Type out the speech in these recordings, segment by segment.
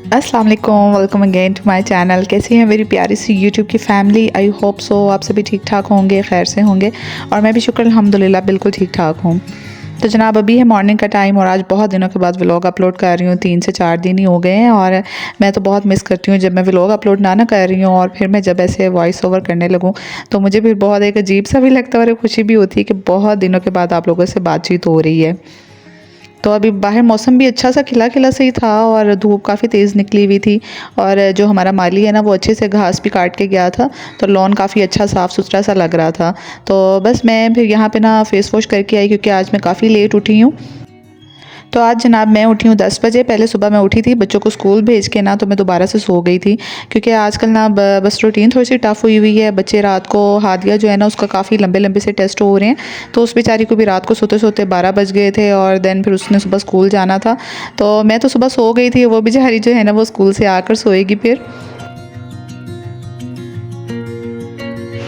अस्सलाम वालेकुम, welcome again to my channel. कैसी है मेरी प्यारी सी यूट्यूब की फैमिली। आई होप सो आप सभी ठीक ठाक होंगे, खैर से होंगे, और मैं भी शुक्र अल्हम्दुलिल्लाह बिल्कुल ठीक ठाक हूँ। तो जनाब अभी है मॉर्निंग का टाइम और आज बहुत दिनों के बाद व्लॉग अपलोड कर रही हूँ। 3 से 4 दिन ही हो गए हैं और मैं तो बहुत मिस करती हूँ जब मैं व्लॉग अपलोड ना कर रही हूँ और फिर मैं जब ऐसे वॉइस ओवर करने लगूँ तो मुझे फिर बहुत एक अजीब सा भी लगता है और एक खुशी भी होती है कि बहुत दिनों के बाद आप लोगों से बातचीत हो रही है। तो अभी बाहर मौसम भी अच्छा सा खिला खिला सही था और धूप काफ़ी तेज़ निकली हुई थी और जो हमारा माली है ना वो अच्छे से घास भी काट के गया था, तो लॉन काफ़ी अच्छा साफ़ सुथरा सा लग रहा था। तो बस मैं फिर यहाँ पे ना फेस वॉश करके आई क्योंकि आज मैं काफ़ी लेट उठी हूँ। तो आज जनाब मैं उठी हूँ 10 बजे। पहले सुबह मैं उठी थी बच्चों को स्कूल भेज के ना, तो मैं दोबारा से सो गई थी क्योंकि आजकल ना बस रूटीन थोड़ी सी टफ़ हुई हुई है। बच्चे रात को हादिया जो है ना उसका काफ़ी लंबे लंबे से टेस्ट हो रहे हैं, तो उस बेचारी को भी रात को सोते सोते 12 बज गए थे और देन फिर उसने सुबह स्कूल जाना था। तो मैं तो सुबह सो गई थी, वो बेचारी जो है ना वो स्कूल से आकर सोएगी फिर।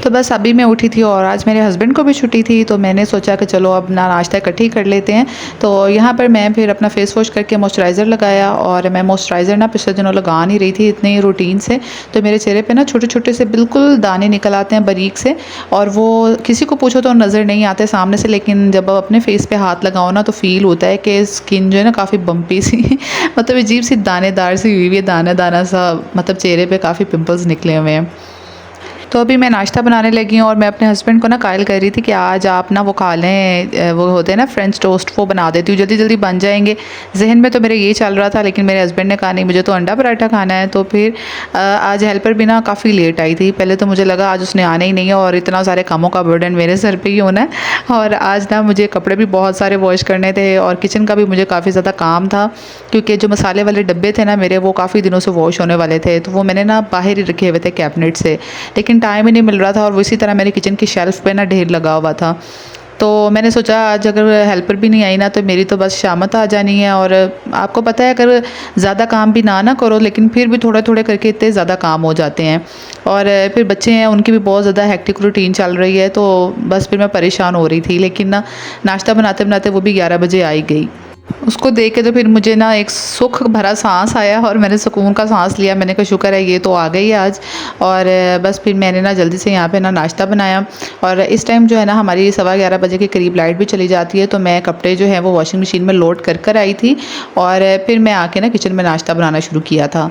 तो बस अभी मैं उठी थी और आज मेरे हस्बैंड को भी छुट्टी थी, तो मैंने सोचा कि चलो अब ना नाश्ता इकट्ठे ही कर लेते हैं। तो यहाँ पर मैं फिर अपना फेस वॉश करके मॉइस्चराइज़र लगाया और मैं मॉइस्चराइज़र ना पिछले दिनों लगा नहीं रही थी इतनी रूटीन से, तो मेरे चेहरे पे ना छोटे छोटे से बिल्कुल दाने निकल आते हैं बारीक से, और वो किसी को पूछो तो नज़र नहीं आते सामने से, लेकिन जब आप अपने फेस पे हाथ लगाओ ना तो फील होता है कि स्किन जो है ना काफ़ी बम्पी सी मतलब अजीब सी दानेदार सी हुई हुई है, दाना दाना सा, मतलब चेहरे पे काफ़ी पिंपल्स निकले हुए हैं। तो अभी मैं नाश्ता बनाने लगी हूँ और मैं अपने हस्बैंड को ना कायल कर रही थी कि आज आप ना वो खा लें, वो होते हैं ना फ्रेंच टोस्ट, वो बना देती हूँ, जल्दी जल्दी बन जाएंगे। जहन में तो मेरे ये चल रहा था, लेकिन मेरे हस्बैंड ने कहा नहीं मुझे तो अंडा पराठा खाना है। तो फिर आज हेल्पर भी ना काफ़ी लेट आई थी। पहले तो मुझे लगा आज उसने आना ही नहीं है और इतना सारे कामों का बर्डन मेरे सर पे ही होना है। और आज ना मुझे कपड़े भी बहुत सारे वॉश करने थे और किचन का भी मुझे काफ़ी ज़्यादा काम था, क्योंकि जो मसाले वाले डब्बे थे ना मेरे, वो काफ़ी दिनों से वॉश होने वाले थे, तो वो मैंने ना बाहर ही रखे हुए थे कैबिनेट से, लेकिन टाइम ही नहीं मिल रहा था और इसी तरह मेरी किचन की शेल्फ़ पे ना ढेर लगा हुआ था। तो मैंने सोचा आज अगर हेल्पर भी नहीं आई ना तो मेरी तो बस शामत आ जानी है। और आपको पता है अगर ज़्यादा काम भी ना करो लेकिन फिर भी थोड़ा थोड़ा करके इतने ज़्यादा काम हो जाते हैं, और फिर बच्चे हैं उनकी भी बहुत ज़्यादा हेक्टिक रूटीन चल रही है, तो बस फिर मैं परेशान हो रही थी। लेकिन ना नाश्ता बनाते बनाते वो भी 11 बजे आई गई। उसको देख के तो फिर मुझे ना एक सुख भरा सांस आया और मैंने सुकून का सांस लिया। मैंने कहा शुक्र है ये तो आ गई आज। और बस फिर मैंने ना जल्दी से यहाँ पे ना नाश्ता बनाया। और इस टाइम जो है ना हमारी 11:15 बजे के करीब लाइट भी चली जाती है, तो मैं कपड़े जो है वो वॉशिंग मशीन में लोड कर आई थी और फिर मैं आके ना किचन में नाश्ता बनाना शुरू किया था।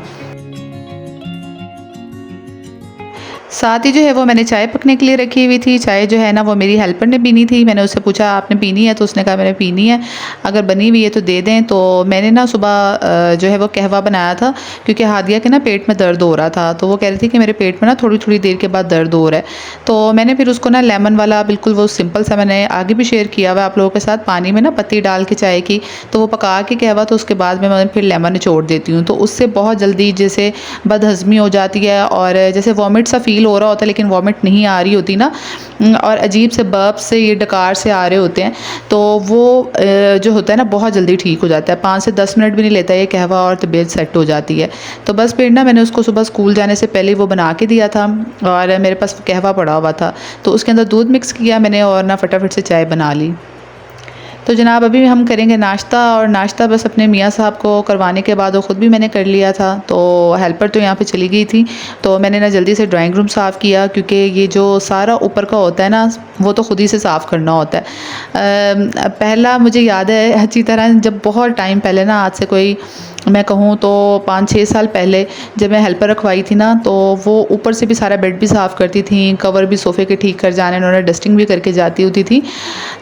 साथ ही जो है वो मैंने चाय पकने के लिए रखी हुई थी। चाय जो है ना वो मेरी हेल्पर ने पीनी थी। मैंने उससे पूछा आपने पीनी है, तो उसने कहा मैंने पीनी है, अगर बनी हुई है तो दे दें। तो मैंने ना सुबह जो है वो कहवा बनाया था, क्योंकि हादिया के ना पेट में दर्द हो रहा था, तो वो कह रही थी कि मेरे पेट में ना थोड़ी थोड़ी देर के बाद दर्द हो रहा है। तो मैंने फिर उसको ना लेमन वाला बिल्कुल वो सिंपल सा, मैंने आगे भी शेयर किया हुआ आप लोगों के साथ, पानी में ना पत्ती डाल के चाय की, तो वो पका के कहवा, तो उसके बाद में मैं फिर लेमन निचोड़ देती हूँ, तो उससे बहुत जल्दी जैसे बदहज़मी हो जाती है और जैसे वॉमिट सा फील हो रहा होता है लेकिन वॉमिट नहीं आ रही होती ना, और अजीब से बर्फ से ये डकार से आ रहे होते हैं, तो वो जो होता है ना बहुत जल्दी ठीक हो जाता है। 5 से 10 मिनट भी नहीं लेता ये कहवा और तबीयत सेट हो जाती है। तो बस फिर ना मैंने उसको सुबह स्कूल जाने से पहले वो बना के दिया था और मेरे पास कहवा पड़ा हुआ था, तो उसके अंदर दूध मिक्स किया मैंने और ना फटाफट से चाय बना ली। तो जनाब अभी हम करेंगे नाश्ता, और नाश्ता बस अपने मियाँ साहब को करवाने के बाद वो ख़ुद भी मैंने कर लिया था। तो हेल्पर तो यहाँ पे चली गई थी, तो मैंने ना जल्दी से ड्राइंग रूम साफ़ किया, क्योंकि ये जो सारा ऊपर का होता है ना वो तो ख़ुद ही से साफ़ करना होता है। पहला मुझे याद है अच्छी तरह, जब बहुत टाइम पहले ना, आज से कोई मैं कहूँ तो 5-6 साल पहले, जब मैं हेल्पर रखवाई थी ना, तो वो ऊपर से भी सारा बेड भी साफ़ करती थी, कवर भी सोफ़े के ठीक कर जाने, उन्होंने डस्टिंग भी करके जाती होती थी।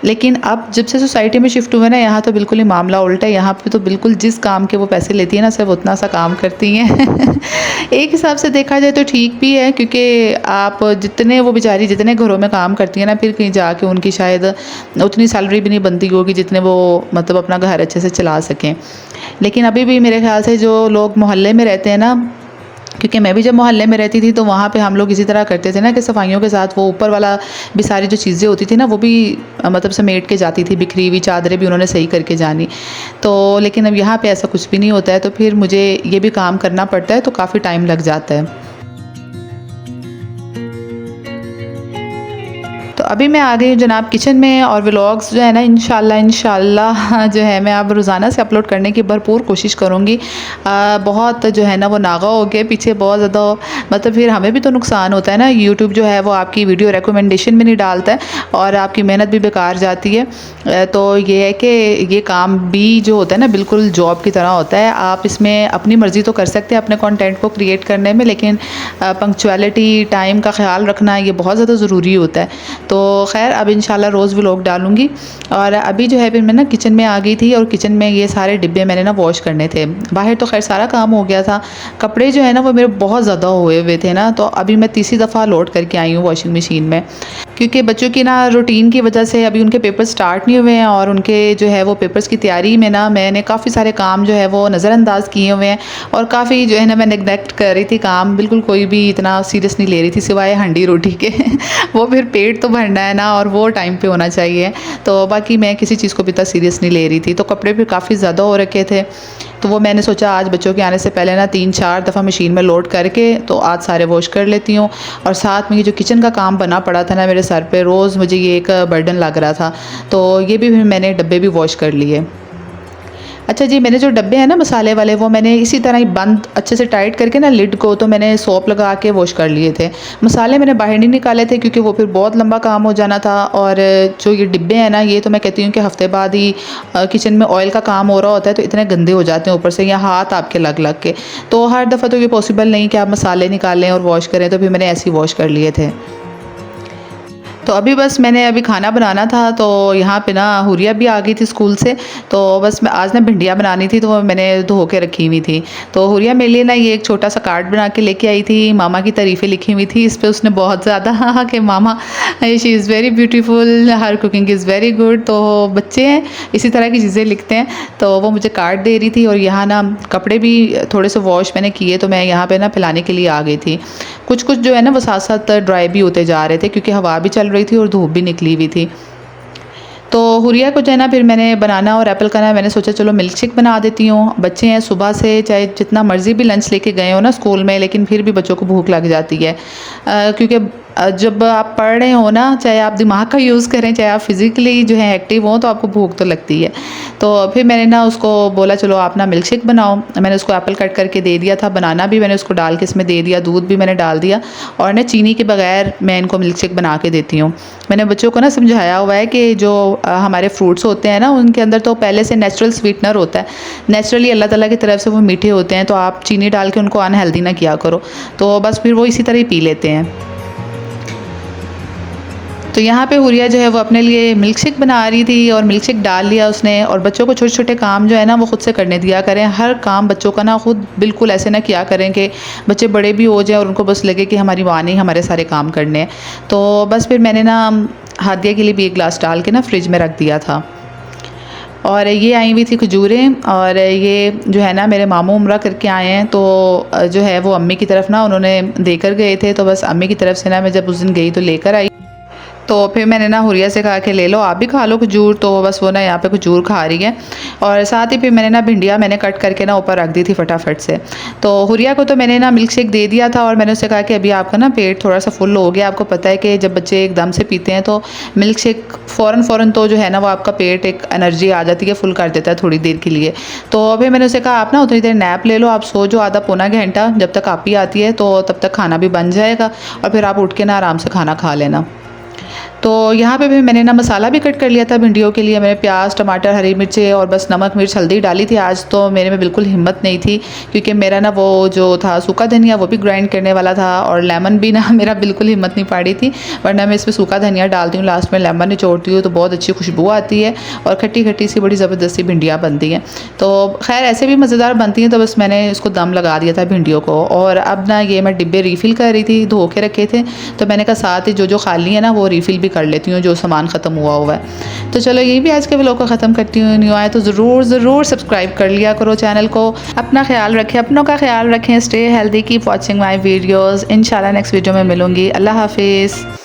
लेकिन अब जब से सोसाइटी में शिफ्ट हुए ना, यहाँ तो बिल्कुल ही मामला उल्टा है। यहाँ पे तो बिल्कुल जिस काम के वो पैसे लेती है ना, सिर्फ उतना सा काम करती हैं एक हिसाब से देखा जाए तो ठीक भी है, क्योंकि आप जितने, वो बेचारी जितने घरों में काम करती है ना, फिर कहीं जाके उनकी शायद उतनी सैलरी भी नहीं बनती होगी जितने वो मतलब अपना घर अच्छे से चला सकें। लेकिन अभी भी मेरे ख्याल से जो लोग मोहल्ले में रहते हैं ना, क्योंकि मैं भी जब मोहल्ले में रहती थी तो वहाँ पे हम लोग इसी तरह करते थे ना कि सफाइयों के साथ वो ऊपर वाला भी सारी जो चीज़ें होती थी ना वो भी मतलब समेट के जाती थी, बिखरी हुई चादरें भी उन्होंने सही करके जानी। तो लेकिन अब यहाँ पे ऐसा कुछ भी नहीं होता है, तो फिर मुझे ये भी काम करना पड़ता है, तो काफ़ी टाइम लग जाता है। तो अभी मैं आ गई हूँ जनाब किचन में, और व्लॉग्स जो है ना इंशाल्लाह जो है मैं अब रोज़ाना से अपलोड करने की भरपूर कोशिश करूँगी। बहुत जो है ना वो नागा हो गया पीछे बहुत ज़्यादा, मतलब फिर हमें भी तो नुकसान होता है ना। यूट्यूब जो है वो आपकी वीडियो रिकमेंडेशन में नहीं डालता है और आपकी मेहनत भी बेकार जाती है। तो ये है कि ये काम भी जो होता है ना बिल्कुल जॉब की तरह होता है। आप इसमें अपनी मर्ज़ी तो कर सकते हैं अपने कंटेंट को क्रिएट करने में, लेकिन पंक्चुअलिटी, टाइम का ख्याल रखना ये बहुत ज़्यादा ज़रूरी होता है। तो खैर अब इंशाल्लाह रोज़ व्लॉग डालूँगी। और अभी जो है फिर मैं ना किचन में आ गई थी, और किचन में ये सारे डिब्बे मैंने ना वॉश करने थे। बाहर तो खैर सारा काम हो गया था, कपड़े जो है ना वो मेरे बहुत ज़्यादा हुए हुए थे ना, तो अभी मैं तीसरी दफ़ा लोड करके आई हूँ वॉशिंग मशीन में, क्योंकि बच्चों की ना रूटीन की वजह से अभी उनके पेपर स्टार्ट नहीं हुए हैं, और उनके जो है वो पेपर्स की तैयारी में ना मैंने काफ़ी सारे काम जो है वो नज़रअंदाज किए हुए हैं, और काफ़ी जो है ना मैं नेगलेक्ट कर रही थी काम, बिल्कुल कोई भी इतना सीरियस नहीं ले रही थी सिवाय हंडी रोटी के वो फिर पेट तो भरना है ना, और वो टाइम पे होना चाहिए, तो बाकी मैं किसी चीज़ को भी इतना सीरियस नहीं ले रही थी। तो कपड़े भी काफ़ी ज़्यादा हो रखे थे, तो वो मैंने सोचा आज बच्चों के आने से पहले ना 3-4 दफ़ा मशीन में लोड करके तो आज सारे वॉश कर लेती हूँ। और साथ में ये जो किचन का काम बना पड़ा था ना मेरे सर पे, रोज़ मुझे ये एक बर्डन लग रहा था, तो ये भी फिर मैंने डब्बे भी वॉश कर लिए। अच्छा जी, मैंने जो डब्बे हैं ना मसाले वाले, वो मैंने इसी तरह ही बंद अच्छे से टाइट करके ना लिड को, तो मैंने सोप लगा के वॉश कर लिए थे। मसाले मैंने बाहर नहीं निकाले थे क्योंकि वो फिर बहुत लंबा काम हो जाना था, और जो ये डिब्बे हैं ना ये तो मैं कहती हूँ कि हफ्ते बाद ही किचन में ऑयल का काम हो रहा होता है तो इतने गंदे हो जाते हैं ऊपर से, या हाथ आपके लग लग के, तो हर दफ़ा तो ये पॉसिबल नहीं कि आप मसाले निकालें और वॉश करें, तो फिर मैंने ऐसे ही वॉश कर लिए थे। तो अभी बस मैंने अभी खाना बनाना था, तो यहाँ पे ना हुरिया भी आ गई थी स्कूल से, तो बस मैं आज ना भिंडियाँ बनानी थी, तो वो मैंने धो के रखी हुई थी। तो हुरिया मेरे लिए ना ये एक छोटा सा कार्ड बना के लेके आई थी, मामा की तारीफ़ें लिखी हुई थी इस पर उसने बहुत ज़्यादा कि मामा she is very beautiful, her cooking is very good. तो बच्चे हैं इसी तरह की चीज़ें लिखते हैं, तो वो मुझे कार्ड दे रही थी। और यहाँ ना कपड़े भी थोड़े से वॉश मैंने किए, तो मैं यहाँ पर ना फैलाने के लिए आ गई थी। कुछ कुछ जो है ना वो साथ साथ ड्राई भी होते जा रहे थे क्योंकि हवा भी चल रही थी और धूप भी निकली हुई थी। तो हुरिया को जो है ना फिर मैंने बनाना और एप्पल का ना मैंने सोचा चलो मिल्क शेक बना देती हूँ। बच्चे हैं सुबह से चाहे जितना मर्ज़ी भी लंच लेके गए हो ना स्कूल में, लेकिन फिर भी बच्चों को भूख लग जाती है, क्योंकि जब आप पढ़ रहे हो ना, चाहे आप दिमाग का यूज़ करें चाहे आप फिज़िकली जो है एक्टिव हो, तो आपको भूख तो लगती है। तो फिर मैंने ना उसको बोला चलो आप ना मिल्क शेक बनाओ। मैंने उसको एप्पल कट करके दे दिया था, बनाना भी मैंने उसको डाल के इसमें दे दिया, दूध भी मैंने डाल दिया, और ना चीनी के बगैर मैं इनको मिल्क शेक बना के देती हूँ। मैंने बच्चों को ना समझाया हुआ है कि जो हमारे फ्रूट्स होते हैं ना उनके अंदर तो पहले से नेचुरल स्वीटनर होता है, नेचुरली अल्लाह ताला की तरफ से वो मीठे होते हैं, तो आप चीनी डाल के उनको अनहेल्दी ना किया करो। तो बस फिर वो इसी तरह ही पी लेते हैं। तो यहाँ पे हुरिया जो है वो अपने लिए मिल्क शेक बना रही थी और मिल्क शेक डाल लिया उसने। और बच्चों को छोटे छोटे काम जो है ना वो ख़ुद से करने दिया करें, हर काम बच्चों का ना खुद बिल्कुल ऐसे ना किया करें कि बच्चे बड़े भी हो जाए और उनको बस लगे कि हमारी माँ ने हमारे सारे काम करने हैं। तो बस फिर मैंने ना हादिया के लिए भी एक गिलास डाल के ना फ्रिज में रख दिया था। और ये आई हुई थी खजूरें, और ये जो है ना मेरे मामू उम्रा करके आए हैं, तो जो है वो अम्मी की तरफ ना उन्होंने देकर गए थे, तो बस अम्मी की तरफ से ना मैं जब उस दिन गई तो लेकर आई। तो फिर मैंने ना हुरिया से कहा कि ले लो आप भी खा लो खजूर, तो बस वो ना यहाँ पे खजूर खा रही है। और साथ ही फिर मैंने ना भिंडियाँ मैंने कट करके ना ऊपर रख दी थी फटाफट से। तो हुरिया को तो मैंने ना मिल्क शेक दे दिया था, और मैंने उससे कहा कि अभी आपका ना पेट थोड़ा सा फुल हो गया। आपको पता है कि जब बच्चे एकदम से पीते हैं तो मिल्क शेक फ़ौरन तो जो है ना वो आपका पेट एक एनर्जी आ जाती है, फुल कर देता है थोड़ी देर के लिए। तो फिर मैंने उसे कहा आप ना उतनी देर नैप ले लो, आप सो जो आधा पौना घंटा, जब तक आप ही आती है तो तब तक खाना भी बन जाएगा, और फिर आप उठ के ना आराम से खाना खा लेना। तो यहाँ पे भी मैंने ना मसाला भी कट कर लिया था भिंडियों के लिए। मैंने प्याज, टमाटर, हरी मिर्चें और बस नमक, मिर्च, हल्दी डाली थी। आज तो मेरे में बिल्कुल हिम्मत नहीं थी क्योंकि मेरा ना वो जो था सूखा धनिया वो भी ग्राइंड करने वाला था, और लेमन भी ना मेरा बिल्कुल हिम्मत नहीं पा रही थी, वरना मैं इसमें सूखा धनिया डालती हूँ, लास्ट में लेमन निचोड़ती हूँ तो बहुत अच्छी खुशबू आती है और खट्टी खट्टी सी बड़ी ज़बरदस्ती भिंडियाँ बनती हैं। तो खैर ऐसे भी मज़ेदार बनती हैं। तो बस मैंने इसको दम लगा दिया था भिंडियों को। और अब ना ये मैं डिब्बे रीफ़िल कर रही थी, धो के रखे थे, तो मैंने कहा साथ ही जो खाली है ना वो रीफ़िल भी कर लेती हूँ जो सामान ख़त्म हुआ है। तो चलो यही भी आज के व्लॉग को ख़त्म करती हूँ। न्यू आए तो ज़रूर सब्सक्राइब कर लिया करो चैनल को। अपना ख्याल रखें, अपनों का ख्याल रखें, stay healthy, keep watching my videos. इंशाल्लाह नेक्स्ट वीडियो में मिलूँगी। अल्लाह हाफिज़।